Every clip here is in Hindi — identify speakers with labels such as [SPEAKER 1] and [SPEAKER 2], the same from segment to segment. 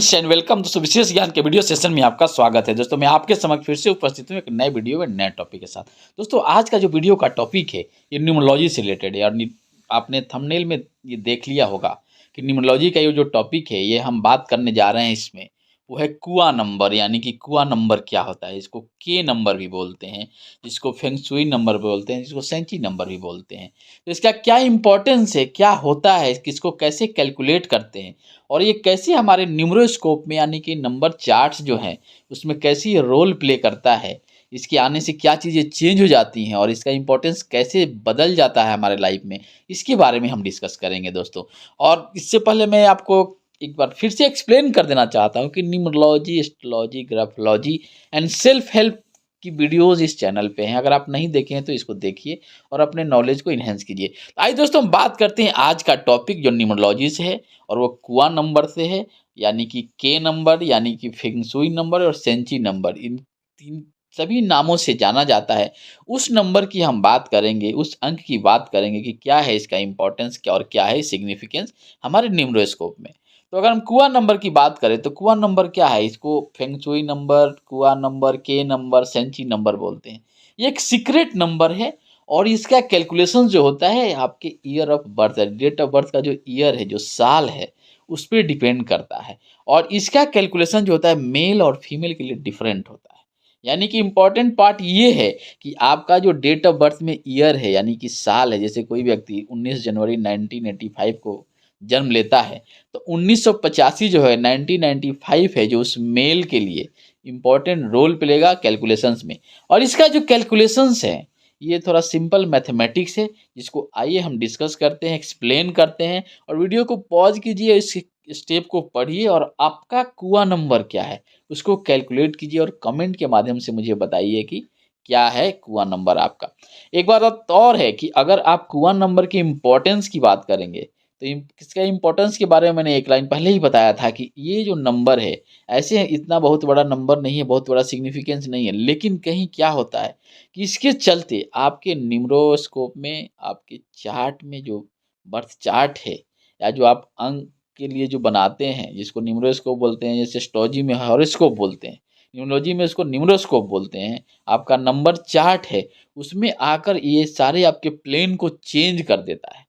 [SPEAKER 1] Friends and welcome. दोस्तों विशेष ज्ञान के वीडियो सेशन में आपका स्वागत है। दोस्तों मैं आपके समक्ष फिर से उपस्थित हूँ एक नए वीडियो में नए टॉपिक के साथ। दोस्तों आज का जो वीडियो का टॉपिक है ये न्यूमरोलॉजी से रिलेटेड है और आपने थंबनेल में ये देख लिया होगा कि न्यूमरोलॉजी का ये जो टॉपिक है ये हम बात करने जा रहे हैं। इसमें वो है कुआ नंबर, यानी कि कुआ नंबर क्या होता है। इसको के नंबर भी बोलते हैं, जिसको फेंग शुई नंबर बोलते हैं, जिसको सेंची नंबर भी बोलते हैं। तो इसका क्या इंपॉर्टेंस है, क्या होता है, किसको कैसे कैलकुलेट करते हैं और ये कैसे हमारे न्यूमरोस्कोप में यानी कि नंबर चार्ट्स जो हैं उसमें कैसे ये रोल प्ले करता है, इसके आने से क्या चीज़ें चेंज हो जाती हैं और इसका इंपॉर्टेंस कैसे बदल जाता है हमारे लाइफ में, इसके बारे में हम डिस्कस करेंगे दोस्तों। और इससे पहले मैं आपको एक बार फिर से एक्सप्लेन कर देना चाहता हूँ कि numerology, astrology, graphology and self help की वीडियोस इस चैनल पे हैं। अगर आप नहीं देखे हैं तो इसको देखिए और अपने नॉलेज को इन्हेंस कीजिए। आइए दोस्तों हम बात करते हैं आज का टॉपिक जो न्यूमरोलॉजी से है और वो कुआ नंबर से है, यानी कि के नंबर, यानी कि फेंग शुई नंबर और सेंची नंबर, इन तीन सभी नामों से जाना जाता है। उस नंबर की हम बात करेंगे, उस अंक की बात करेंगे कि क्या है इसका इंपॉर्टेंस, क्या और क्या है सिग्निफिकेंस हमारे न्यूमरोस्कोप में। तो अगर हम कुआ नंबर की बात करें तो कुआ नंबर क्या है, इसको फेंग शुई नंबर, कुआ नंबर, के नंबर, सेंची नंबर बोलते हैं। ये एक सीक्रेट नंबर है और इसका कैलकुलेशन जो होता है आपके year of birth, date of birth का जो ईयर है, जो साल है, उस पर डिपेंड करता है। और इसका कैलकुलेशन जो होता है मेल और फीमेल के लिए डिफरेंट होता है। यानी कि इम्पॉर्टेंट पार्ट ये है कि आपका जो डेट ऑफ बर्थ में ईयर है, यानी कि साल है, जैसे कोई व्यक्ति 19 जनवरी 1985 को जन्म लेता है तो 1985 जो है 1995 है जो उस मेल के लिए इम्पॉर्टेंट रोल प्लेगा कैलकुलेशंस में। और इसका जो कैलकुलेशंस है ये थोड़ा सिंपल मैथमेटिक्स है, जिसको आइए हम डिस्कस करते हैं, एक्सप्लेन करते हैं। और वीडियो को पॉज कीजिए, इस स्टेप को पढ़िए और आपका कुआ नंबर क्या है उसको कैलकुलेट कीजिए और कमेंट के माध्यम से मुझे बताइए कि क्या है कुआ नंबर आपका। एक बात और है कि अगर आप कुआ नंबर की इम्पोर्टेंस की बात करेंगे तो इसका इम्पोर्टेंस के बारे में मैंने एक लाइन पहले ही बताया था कि ये जो नंबर है ऐसे इतना बहुत बड़ा नंबर नहीं है, बहुत बड़ा सिग्निफिकेंस नहीं है, लेकिन कहीं क्या होता है कि इसके चलते आपके न्यूमरोस्कोप में, आपके चार्ट में जो बर्थ चार्ट है या जो आप अंक के लिए जो बनाते हैं, जिसको न्यूमरोस्कोप बोलते हैं, जैसे एस्ट्रोलॉजी में हॉरोस्कोप बोलते हैं, न्यूमरोलॉजी में इसको न्यूमरोस्कोप बोलते हैं, आपका नंबर चार्ट है, उसमें आकर ये सारे आपके प्लेन को चेंज कर देता है।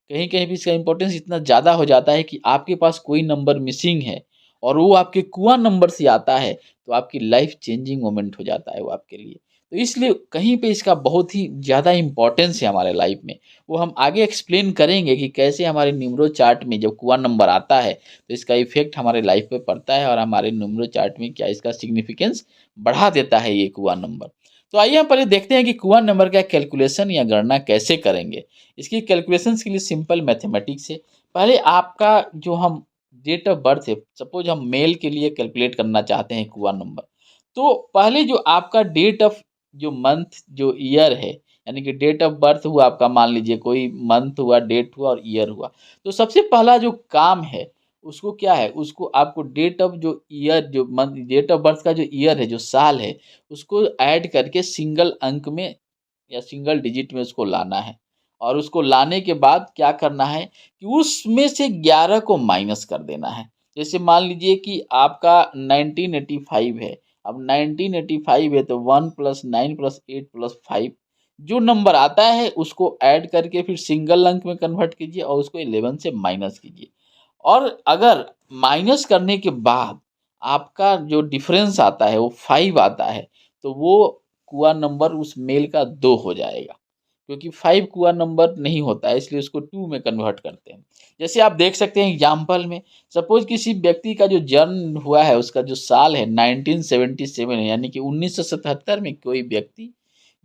[SPEAKER 1] कहीं कहीं भी इसका इंपॉर्टेंस इतना ज़्यादा हो जाता है कि आपके पास कोई नंबर मिसिंग है और वो आपके कुआ नंबर से आता है तो आपकी लाइफ चेंजिंग मोमेंट हो जाता है वो आपके लिए। तो इसलिए कहीं पे इसका बहुत ही ज़्यादा इम्पोर्टेंस है हमारे लाइफ में। वो हम आगे एक्सप्लेन करेंगे कि कैसे हमारे न्यूमरो चार्ट में जब कुआ नंबर आता है तो इसका इफेक्ट हमारे लाइफ पे पड़ता है और हमारे न्यूमरो चार्ट में क्या इसका सिग्निफिकेंस बढ़ा देता है ये कुआ नंबर। तो आइए हम पहले देखते हैं कि कुआ नंबर का कैलकुलेशन या गणना कैसे करेंगे। इसकी कैलकुलेशंस के लिए सिंपल मैथमेटिक्स है। पहले आपका जो हम डेट ऑफ बर्थ है, सपोज हम मेल के लिए कैलकुलेट करना चाहते हैं कुआ नंबर, तो पहले जो आपका डेट ऑफ जो मंथ जो ईयर है, यानी कि डेट ऑफ बर्थ हुआ आपका, मान लीजिए कोई मंथ हुआ, डेट हुआ और ईयर हुआ, तो सबसे पहला जो काम है उसको क्या है, उसको आपको डेट ऑफ जो ईयर, जो मंथ, डेट ऑफ बर्थ का जो ईयर है, जो साल है, उसको ऐड करके सिंगल अंक में या सिंगल डिजिट में उसको लाना है। और उसको लाने के बाद क्या करना है कि उसमें से 11 को माइनस कर देना है। जैसे मान लीजिए कि आपका 1985 है, अब 1985 है तो 1 + 9 + 8 + 5 जो नंबर आता है उसको ऐड करके फिर सिंगल अंक में कन्वर्ट कीजिए और उसको 11 से माइनस कीजिए। और अगर माइनस करने के बाद आपका जो डिफरेंस आता है वो 5 आता है तो वो कुआ नंबर उस मेल का 2 हो जाएगा, क्योंकि 5 कुआ नंबर नहीं होता है इसलिए उसको 2 में कन्वर्ट करते हैं। जैसे आप देख सकते हैं एग्जाम्पल में, सपोज किसी व्यक्ति का जो जन्म हुआ है उसका जो साल है 1977 है, यानी कि 1977 में कोई व्यक्ति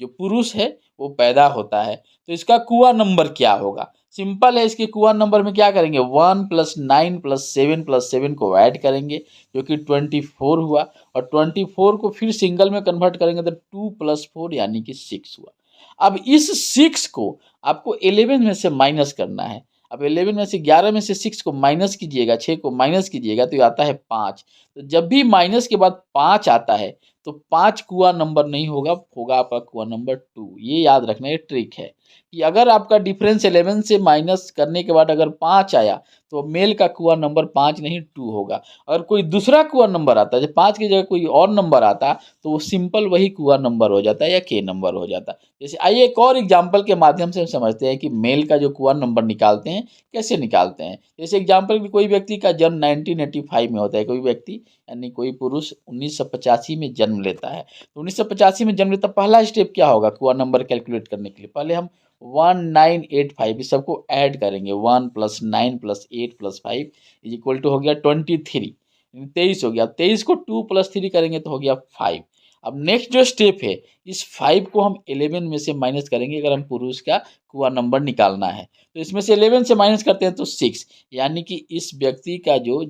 [SPEAKER 1] जो पुरुष है वो पैदा होता है, तो इसका कुआ नंबर क्या होगा। सिंपल है, इसके कुआ नंबर में क्या करेंगे, 1 + 9 + 7 + 7 को ऐड करेंगे जो कि 24 हुआ और 24 को फिर सिंगल में कन्वर्ट करेंगे तो 2 + 4 यानी कि 6 हुआ। अब इस 6 को आपको 11 में से माइनस करना है। अब 11 में से 11 में से 6 को माइनस कीजिएगा, 6 को माइनस कीजिएगा तो ये आता है 5। तो जब भी माइनस के बाद 5 आता है तो 5 कुआ नंबर नहीं होगा, होगा आपका कुआ नंबर 2। ये याद रखना, ये ट्रिक है। कि अगर आपका डिफरेंस 11 से माइनस करने के बाद अगर 5 आया तो मेल का कुआ नंबर 5 नहीं 2 होगा। अगर कोई दूसरा कुआ नंबर आता है, जब 5 की जगह कोई और नंबर आता तो वो सिंपल वही कुआ नंबर हो जाता है या के नंबर हो जाता है। जैसे आइए एक और एग्जाम्पल के माध्यम से हम समझते हैं कि मेल का जो कुआ नंबर निकालते हैं कैसे निकालते हैं। जैसे एग्जाम्पल कि कोई व्यक्ति का जन्म 1985 में होता है, कोई व्यक्ति यानी कोई पुरुष 1985 में जन्म लेता है। तो 1985 में जन्म लेता, पहला स्टेप क्या होगा कुआ नंबर कैलकुलेट करने के लिए? पहले हम 1985 इस सबको ऐड करेंगे। 1 + 9 + 8 + 5 इज इक्वल टू हो गया 23, 23 हो गया। अब 23 को 2 + 3 करेंगे तो हो गया 5। अब नेक्स्ट जो स्टेप है, इस 5 को हम 11 में से माइनस करेंगे अगर हम पुरुष का कुआ नंबर निकालना है। तो इसमें से 11 से माइनस करते हैं तो 6, यानी कि इस व्यक्ति का जो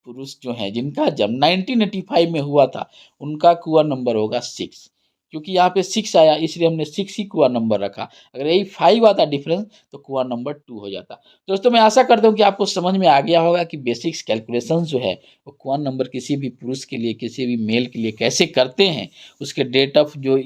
[SPEAKER 1] पुरुष जो है जिनका जन्म 1985 में हुआ था उनका कुआ नंबर होगा 6। क्योंकि यहाँ पे 6 आया इसलिए हमने 6 ही कुआ नंबर रखा। अगर यही 5 आता डिफरेंस तो कुआ नंबर 2 हो जाता। दोस्तों मैं आशा करता हूँ कि आपको समझ में आ गया होगा कि बेसिक्स कैलकुलेशंस जो है वो कुआ नंबर किसी भी पुरुष के लिए किसी भी मेल के लिए कैसे करते हैं। उसके डेट ऑफ जो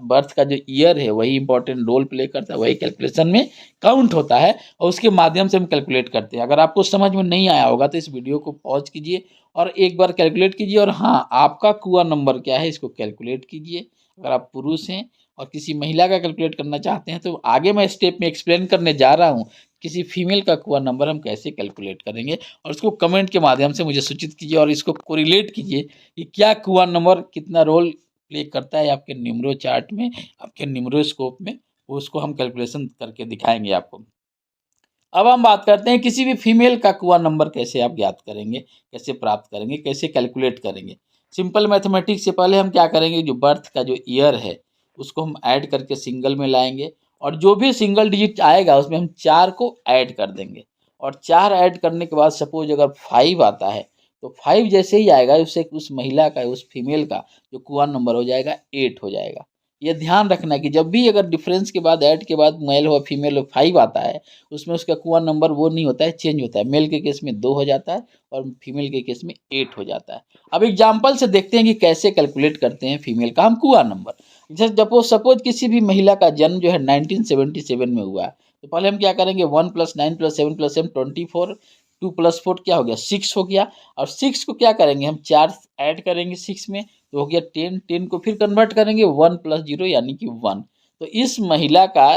[SPEAKER 1] बर्थ का जो ईयर है वही इंपॉर्टेंट रोल प्ले करता है, वही कैलकुलेशन में काउंट होता है और उसके माध्यम से हम कैलकुलेट करते हैं। अगर आपको समझ में नहीं आया होगा तो इस वीडियो को पॉज कीजिए और एक बार कैलकुलेट कीजिए, और हाँ आपका कुआ नंबर क्या है इसको कैलकुलेट कीजिए। अगर आप पुरुष हैं और किसी महिला का कैलकुलेट करना चाहते हैं तो आगे मैं स्टेप में एक्सप्लेन करने जा रहा हूँ किसी फीमेल का कुआ नंबर हम कैसे कैलकुलेट करेंगे, और उसको कमेंट के माध्यम से मुझे सूचित कीजिए और इसको कोरिलेट कीजिए कि क्या कुआ नंबर कितना रोल प्ले करता है आपके न्यूमरो चार्ट में, आपके न्यूमरोस्कोप में, उसको हम कैलकुलेशन करके दिखाएंगे आपको। अब हम बात करते हैं किसी भी फीमेल का कुआ नंबर कैसे आप ज्ञात करेंगे, कैसे प्राप्त करेंगे, कैसे कैलकुलेट करेंगे। सिंपल मैथमेटिक्स से पहले हम क्या करेंगे, जो बर्थ का जो ईयर है उसको हम ऐड करके सिंगल में लाएंगे और जो भी सिंगल डिजिट आएगा उसमें हम 4 को ऐड कर देंगे। और 4 ऐड करने के बाद सपोज अगर 5 आता है तो 5 जैसे ही आएगा उससे उस महिला का उस फीमेल का जो कुआ नंबर हो जाएगा 8 हो जाएगा। ये ध्यान रखना कि जब भी अगर डिफरेंस के बाद ऐड के बाद मेल हो फीमेल हो 5 आता है उसमें उसका कुआ नंबर वो नहीं होता है, चेंज होता है। मेल के केस में 2 हो जाता है और फीमेल के केस में 8 हो जाता है। अब एग्जाम्पल से देखते हैं कि कैसे कैलकुलेट करते हैं फीमेल का हम कुआ नंबर। जैसे सपोज किसी भी महिला का जन्म जो है 1977 में हुआ है तो पहले हम क्या करेंगे 1 + 9 + 7 + 7 24, 2 + 4 क्या हो गया 6 हो गया। और 6 को क्या करेंगे हम 4 ऐड करेंगे 6 में तो हो गया 10, 10 को फिर कन्वर्ट करेंगे 1 + 0 यानी कि 1। तो इस महिला का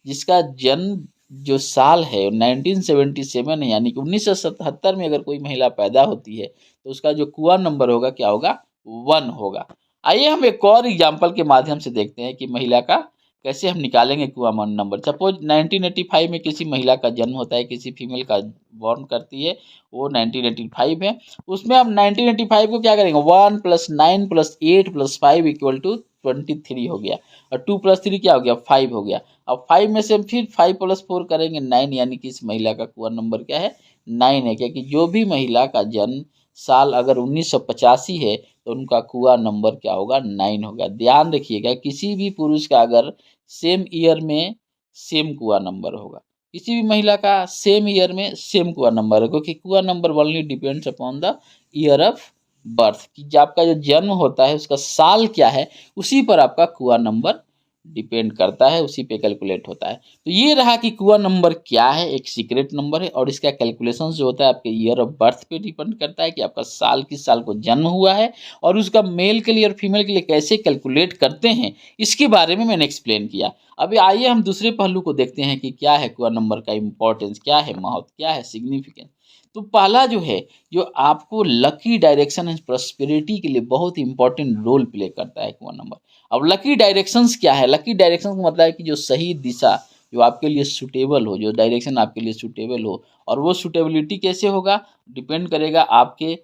[SPEAKER 1] जिसका जन्म जो साल है 1977 है यानी कि 1977 में अगर कोई महिला पैदा होती है तो उसका जो कुआ नंबर होगा क्या होगा 1 होगा। आइए हम एक और एग्जाम्पल के माध्यम से देखते हैं कि महिला का कैसे हम निकालेंगे कुआ नंबर। सपोज 1985 में किसी महिला का जन्म होता है, किसी फीमेल का बॉर्न करती है, वो 1985 है। उसमें हम 1985 को क्या करेंगे 1 + 9 + 8 + 5 = 23 हो गया और 2 + 3 क्या हो गया 5 हो गया। अब 5 में से हम फिर 5 + 4 करेंगे 9, यानी कि इस महिला का कुआ नंबर क्या है 9 है। क्योंकि जो भी महिला का जन्म साल अगर 1985 है तो उनका कुआ नंबर क्या होगा 9 होगा। ध्यान रखिएगा किसी भी पुरुष का अगर सेम ईयर में सेम कुआ नंबर होगा, किसी भी महिला का सेम ईयर में सेम कुआ नंबर है, क्योंकि कुआ number only depends upon the year of birth, कि जो आपका जो जन्म होता है उसका साल क्या है उसी पर आपका कुआ नंबर डिपेंड करता है, उसी पे कैलकुलेट होता है। तो ये रहा कि कुआ नंबर क्या है, एक सीक्रेट नंबर है और इसका कैलकुलेशन जो होता है आपके ईयर ऑफ बर्थ पे डिपेंड करता है कि आपका साल किस साल को जन्म हुआ है, और उसका मेल के लिए और फीमेल के लिए कैसे कैलकुलेट करते हैं इसके बारे में मैंने एक्सप्लेन किया। अभी आइए हम दूसरे पहलू को देखते हैं कि क्या है कुआ नंबर का इम्पोर्टेंस, क्या है महत्व, क्या है सिग्निफिकेंस। तो पहला जो है जो आपको लकी डायरेक्शन एंड प्रॉस्पेरिटी के लिए बहुत इंपॉर्टेंट रोल प्ले करता है कुआ नंबर। अब लकी डायरेक्शंस क्या है, लकी डायरेक्शंस का मतलब है कि जो सही दिशा जो आपके लिए सूटेबल हो, जो डायरेक्शन आपके लिए सूटेबल हो, और वो सूटेबिलिटी कैसे होगा डिपेंड करेगा आपके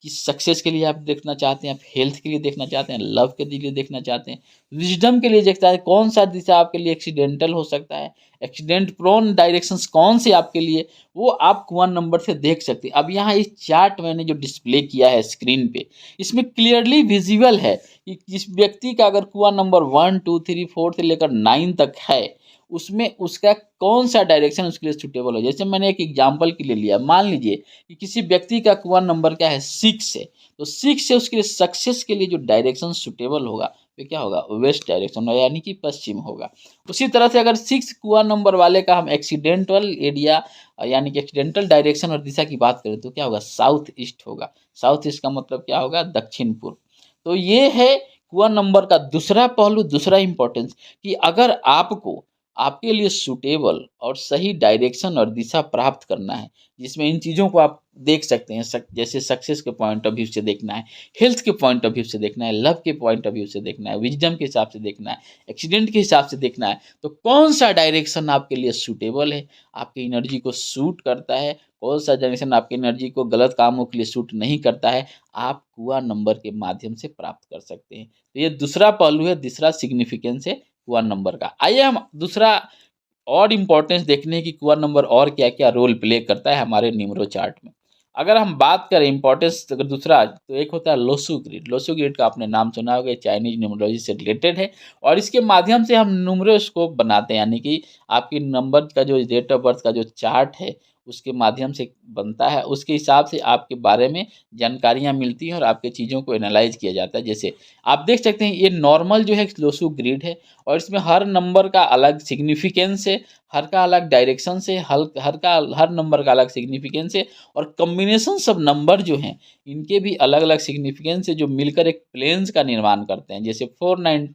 [SPEAKER 1] किस सक्सेस के लिए आप देखना चाहते हैं, आप हेल्थ के लिए देखना चाहते हैं, लव के लिए देखना चाहते हैं, विजडम के लिए देखता है कौन सा दिशा आपके लिए एक्सीडेंटल हो सकता है, एक्सीडेंट प्रोन डायरेक्शंस कौन से आपके लिए, वो आप कुआ नंबर से देख सकते हैं। अब यहाँ इस चार्ट मैंने जो डिस्प्ले किया है स्क्रीन पे इसमें क्लियरली विजिबल है कि जिस व्यक्ति का अगर कुआ नंबर 1 2 3 4 से लेकर 9 तक है उसमें उसका कौन सा डायरेक्शन उसके लिए सुटेबल हो। जैसे मैंने एक एग्जांपल के लिए लिया, मान लीजिए कि किसी व्यक्ति का कुआ नंबर क्या है 6 है, तो 6 से उसके लिए सक्सेस के लिए जो डायरेक्शन सुटेबल होगा पे क्या होगा, वेस्ट डायरेक्शन यानी कि पश्चिम होगा। उसी तरह से अगर 6 कुआं नंबर वाले का हम एक्सीडेंटल एरिया यानी कि एक्सीडेंटल डायरेक्शन और दिशा की बात करें तो क्या होगा, साउथ ईस्ट होगा। साउथ ईस्ट का मतलब क्या होगा, दक्षिण पूर्व। तो ये है कुआं नंबर का दूसरा पहलू, दूसरा इंपॉर्टेंस, कि अगर आपको आपके लिए सूटेबल और सही डायरेक्शन और दिशा प्राप्त करना है, जिसमें इन चीज़ों को आप देख सकते हैं, जैसे सक्सेस के पॉइंट ऑफ व्यू से देखना है, हेल्थ के पॉइंट ऑफ व्यू से देखना है, लव के पॉइंट ऑफ व्यू से देखना है, विजडम के हिसाब से देखना है, एक्सीडेंट के हिसाब से देखना है, तो कौन सा डायरेक्शन आपके लिए सूटेबल है, आपकी एनर्जी को सूट करता है, कौन सा डायरेक्शन आपकी एनर्जी को गलत कामों के लिए सूट नहीं करता है, आप कुआं नंबर के माध्यम से प्राप्त कर सकते हैं। तो ये दूसरा पहलू है, दूसरा सिग्निफिकेंस है कुआं नंबर का। आइए हम दूसरा और इम्पोर्टेंस देखने हैं कि कुआं नंबर और क्या क्या रोल प्ले करता है हमारे न्यूमरो चार्ट में। अगर हम बात करें इंपॉर्टेंस अगर दूसरा, तो एक होता है लोसू ग्रिड। लोसू ग्रिड का आपने नाम सुना होगा, चाइनीज न्यूमरोलॉजी से रिलेटेड है और इसके माध्यम से हम न्यूमरोस्कोप बनाते हैं, यानी कि आपकी नंबर का जो डेट ऑफ बर्थ का जो चार्ट है उसके माध्यम से बनता है, उसके हिसाब से आपके बारे में जानकारियाँ मिलती हैं और आपके चीज़ों को एनालाइज किया जाता है। जैसे आप देख सकते हैं ये नॉर्मल जो है लोसू ग्रिड है और इसमें हर नंबर का अलग सिग्निफिकेंस है, हर का अलग डायरेक्शन से, हर नंबर का अलग सिग्निफिकेंस है और कॉम्बिनेशंस ऑफ नंबर जो हैं इनके भी अलग अलग सिग्निफिकेंस है, जो मिलकर एक प्लेन्स का निर्माण करते हैं। जैसे 492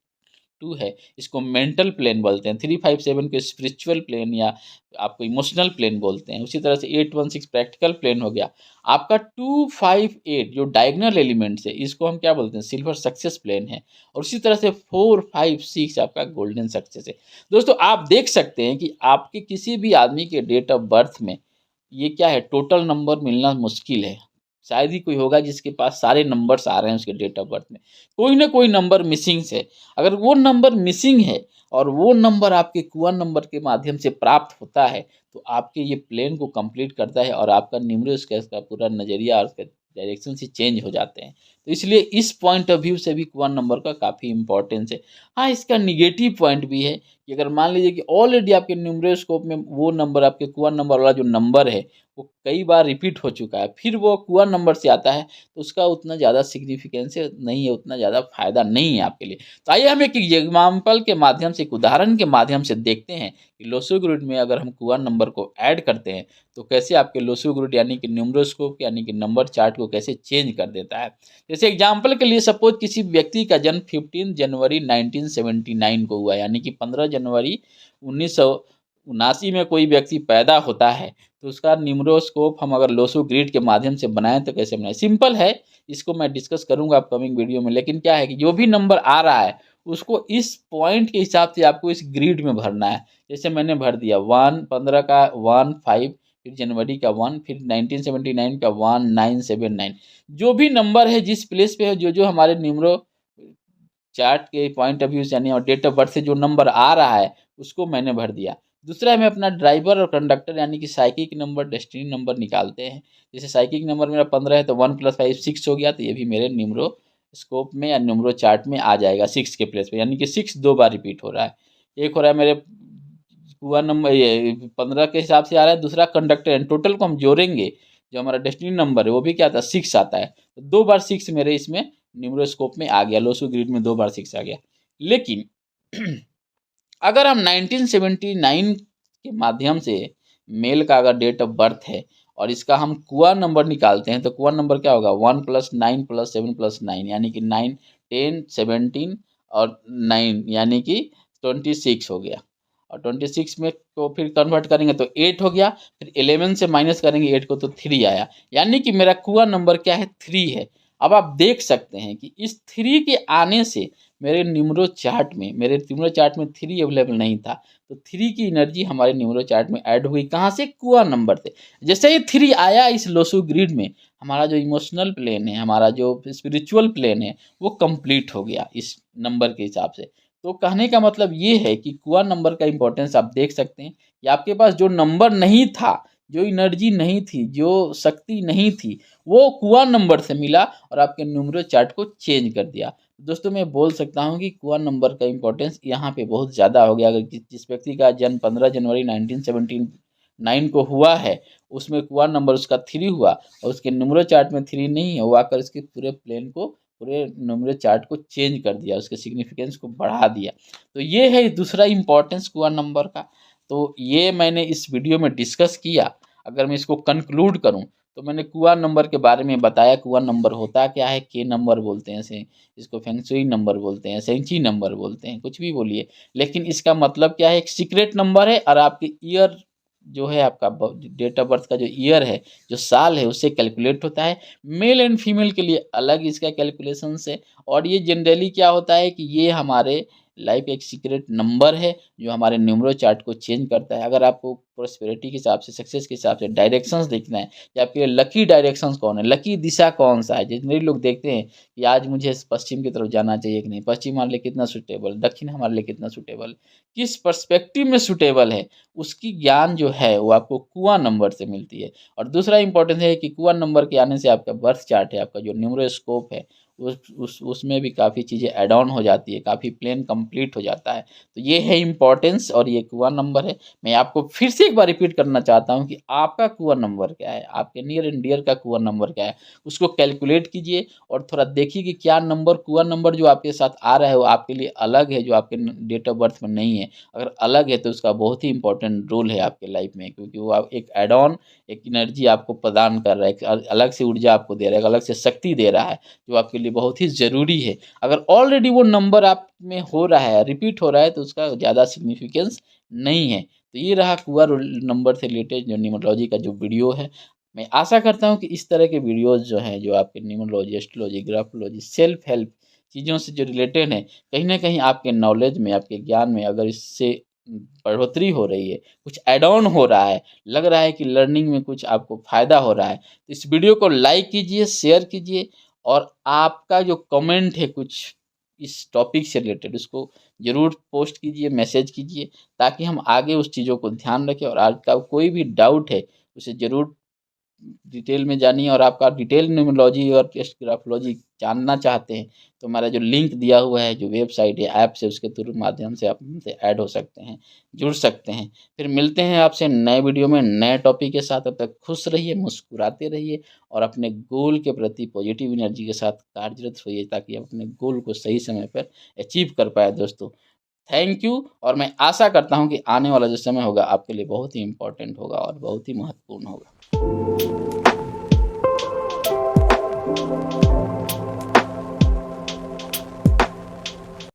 [SPEAKER 1] है, इसको मेंटल प्लेन बोलते हैं, 357 को स्पिरिचुअल प्लेन या आपको इमोशनल प्लेन बोलते हैं। उसी तरह से 816 प्रैक्टिकल प्लेन हो गया। आपका 258 जो डायगोनल एलिमेंट्स है इसको हम क्या बोलते हैं, सिल्वर सक्सेस प्लेन है। और उसी तरह से 456 आपका गोल्डन सक्सेस है। दोस्तों आप देख सकते हैं कि आपके किसी भी आदमी के डेट ऑफ बर्थ में ये क्या है, टोटल नंबर मिलना मुश्किल है। शायद ही कोई होगा जिसके पास सारे नंबर्स आ रहे हैं उसके डेट ऑफ बर्थ में, कोई ना कोई नंबर मिसिंग है। अगर वो नंबर मिसिंग है और वो नंबर आपके कुआं नंबर के माध्यम से प्राप्त होता है तो आपके ये प्लेन को कंप्लीट करता है और आपका न्यूमरस का पूरा नज़रिया और उसका डायरेक्शन से चेंज हो जाते हैं। तो इसलिए इस पॉइंट ऑफ व्यू से भी कुआं नंबर का काफ़ी इंपॉर्टेंस है। हाँ, इसका निगेटिव पॉइंट भी है कि अगर मान लीजिए कि ऑलरेडी आपके न्यूमरोस्कोप में वो नंबर, आपके कुआं नंबर वाला जो नंबर है वो कई बार रिपीट हो चुका है, फिर वो कुआं नंबर से आता है तो उसका उतना ज़्यादा सिग्निफिकेंस नहीं है, उतना ज़्यादा फायदा नहीं है आपके लिए। तो आइए हम एक एग्जाम्पल के माध्यम से, एक उदाहरण के माध्यम से देखते हैं कि लोसो ग्रिड में अगर हम कुआं नंबर को ऐड करते हैं तो कैसे आपके लोसो ग्रिड यानी कि न्यूमरोस्कोप यानी कि नंबर चार्ट को कैसे चेंज कर देता है। जैसे एग्जाम्पल के लिए सपोज किसी व्यक्ति का जन्म 15 जनवरी 1979 को हुआ, यानी कि 15 जनवरी 1979 में कोई व्यक्ति पैदा होता है, तो उसका न्यूमरोस्कोप हम अगर लोसो ग्रिड के माध्यम से बनाएं तो कैसे बनाएं। सिंपल है, इसको मैं डिस्कस करूंगा अपकमिंग वीडियो में। लेकिन क्या है कि जो भी नंबर आ रहा है उसको इस पॉइंट के हिसाब से आपको इस ग्रिड में भरना है। जैसे मैंने भर दिया 1 15 का 1 5, फिर जनवरी का 1, फिर 1979 का 1979। जो भी नंबर है जिस प्लेस पे है, जो जो हमारे न्यूमरो चार्ट के पॉइंट ऑफ व्यू से यानी और डेट ऑफ बर्थ से जो नंबर आ रहा है उसको मैंने भर दिया। दूसरा में अपना ड्राइवर और कंडक्टर यानी कि साइकिक नंबर, डेस्टिनी नंबर निकालते हैं। जैसे साइकिक नंबर मेरा 15 है तो 1 + 5 6 हो गया, तो ये भी मेरे न्यूमरो स्कोप में या न्यूमरो चार्ट में आ जाएगा 6 के प्लेस पे, यानी कि 6 2 बार रिपीट हो रहा है। एक हो रहा है मेरे हुआ नंबर ये 15 के हिसाब से आ रहा है, दूसरा कंडक्टर एंड टोटल को हम जोड़ेंगे, जो हमारा डेस्टिनी नंबर है वो भी क्या आता है 6 आता है। तो 2 बार 6 मेरे इसमें न्यूमरोस्कोप में आ गया, लोसो ग्रिड में 2 बार 6 आ गया। लेकिन अगर हम 1979 के माध्यम से मेल का अगर डेट ऑफ बर्थ है और इसका हम कुआं नंबर निकालते हैं तो कुआं नंबर क्या होगा 1 + 9 + 7 + 9 यानी कि 9 10 17 और 9 यानी कि 26 हो गया। और 26 में को फिर कन्वर्ट करेंगे तो 8 हो गया, फिर 11 से माइनस करेंगे 8 को तो 3 आया, यानी कि मेरा कुआं नंबर क्या है 3 है। अब आप देख सकते हैं कि इस 3 के आने से मेरे न्यूमरो चार्ट में 3 अवेलेबल नहीं था, तो 3 की एनर्जी हमारे न्यूमरो चार्ट में ऐड हुई कहाँ से, कुआं नंबर से। जैसे ही 3 आया इस लोसो ग्रिड में, हमारा जो इमोशनल प्लेन है, हमारा जो स्पिरिचुअल प्लेन है वो कंप्लीट हो गया इस नंबर के हिसाब से। तो कहने का मतलब ये है कि कुआं नंबर का इंपॉर्टेंस आप देख सकते हैं कि आपके पास जो नंबर नहीं था, जो एनर्जी नहीं थी, जो शक्ति नहीं थी, वो कुआं नंबर से मिला और आपके न्यूमरो चार्ट को चेंज कर दिया। दोस्तों मैं बोल सकता हूँ कि कुआं नंबर का इंपॉर्टेंस यहाँ पे बहुत ज़्यादा हो गया। अगर जिस व्यक्ति का जन्म 15 जनवरी 1979 को हुआ है उसमें कुआं नंबर उसका 3 हुआ और उसके न्यूमरो चार्ट में 3 नहीं है, वो आकर इसके पूरे प्लेन को पूरे न्यूमरल चार्ट को चेंज कर दिया, उसके सिग्निफिकेंस को बढ़ा दिया। तो ये है दूसरा इम्पोर्टेंस कुआं नंबर का। तो ये मैंने इस वीडियो में डिस्कस किया। अगर मैं इसको कंक्लूड करूँ तो मैंने कुआं नंबर के बारे में बताया। कुआं नंबर होता क्या है, के नंबर बोलते हैं इसे, इसको फेंगशुई नंबर बोलते हैं, सेंची नंबर बोलते हैं, कुछ भी बोलिए, लेकिन इसका मतलब क्या है, एक सीक्रेट नंबर है और आपके ईयर जो है, आपका डेट ऑफ बर्थ का जो ईयर है, जो साल है, उससे कैलकुलेट होता है। मेल एंड फीमेल के लिए अलग इसका कैलकुलेशन है। और ये जनरली क्या होता है कि ये हमारे लाइफ एक सीक्रेट नंबर है जो हमारे न्यूमरो चार्ट को चेंज करता है। अगर आपको प्रोस्पेरिटी के हिसाब से, सक्सेस के हिसाब से डायरेक्शंस देखना है, या फिर लकी डायरेक्शंस कौन है, लकी दिशा कौन सा है, जितने लोग देखते हैं कि आज मुझे पश्चिम की तरफ जाना चाहिए कि नहीं, पश्चिम हमारे लिए कितना सूटेबल, दक्षिण हमारे लिए कितना सूटेबल, किस पर्सपेक्टिव में सूटेबल है, उसकी ज्ञान जो है वो आपको कुआं नंबर से मिलती है। और दूसरा इंपॉर्टेंस है कि कुआं नंबर के आने से आपका बर्थ चार्ट है, आपका जो न्यूमरोस्कोप है, उसमें भी काफ़ी चीज़ें ऐड ऑन हो जाती है, काफ़ी प्लान कंप्लीट हो जाता है। तो ये है इम्पोर्टेंस और ये कुआं नंबर है। मैं आपको फिर से एक बार रिपीट करना चाहता हूँ कि आपका कुआं नंबर क्या है, आपके नियर एंड डियर का कुआं नंबर क्या है, उसको कैलकुलेट कीजिए और थोड़ा देखिए कि क्या नंबर, कुआं नंबर जो आपके साथ आ रहा है वो आपके लिए अलग है, जो आपके डेट ऑफ बर्थ में नहीं है। अगर अलग है तो उसका बहुत ही इंपॉर्टेंट रोल है आपके लाइफ में, क्योंकि वो आप एक एड ऑन, एक एनर्जी आपको प्रदान कर रहा है, एक अलग से ऊर्जा आपको दे रहा है, एक अलग से शक्ति दे रहा है, जो आपके लिए बहुत ही ज़रूरी है। अगर ऑलरेडी वो नंबर आप में हो रहा है, रिपीट हो रहा है, तो उसका ज़्यादा सिग्निफिकेंस नहीं है। तो ये रहा कुआं नंबर से रिलेटेड जो न्यूमरोलॉजी का जो वीडियो है। मैं आशा करता हूँ कि इस तरह के वीडियोज़ जो हैं, जो आपके numerology, astrology, graphology, self help चीज़ों से जो रिलेटेड हैं, कहीं न कहीं आपके नॉलेज में, आपके ज्ञान में अगर इससे बढ़ोतरी हो रही है, कुछ ऐड ऑन हो रहा है, लग रहा है कि लर्निंग में कुछ आपको फ़ायदा हो रहा है, तो इस वीडियो को लाइक कीजिए, शेयर कीजिए और आपका जो कमेंट है कुछ इस टॉपिक से रिलेटेड, उसको ज़रूर पोस्ट कीजिए, मैसेज कीजिए, ताकि हम आगे उस चीज़ों को ध्यान रखें। और आपका कोई भी डाउट है, उसे ज़रूर डिटेल में जानिए। और आपका डिटेल न्यूमरोलॉजी और टेस्ट ग्राफोलॉजी जानना चाहते हैं तो हमारा जो लिंक दिया हुआ है, जो वेबसाइट है, ऐप से, उसके थ्रू माध्यम से आप हमसे ऐड हो सकते हैं, जुड़ सकते हैं। फिर मिलते हैं आपसे नए वीडियो में नए टॉपिक के साथ। तब तक खुश रहिए, मुस्कुराते रहिए और अपने गोल के प्रति पॉजिटिव एनर्जी के साथ कार्यरत होइए, ताकि आप अपने गोल को सही समय पर अचीव कर पाए दोस्तों। Thank you. और मैं आशा करता हूँ कि आने वाला जो समय होगा आपके लिए बहुत ही इम्पोर्टेंट होगा और बहुत ही महत्वपूर्ण होगा।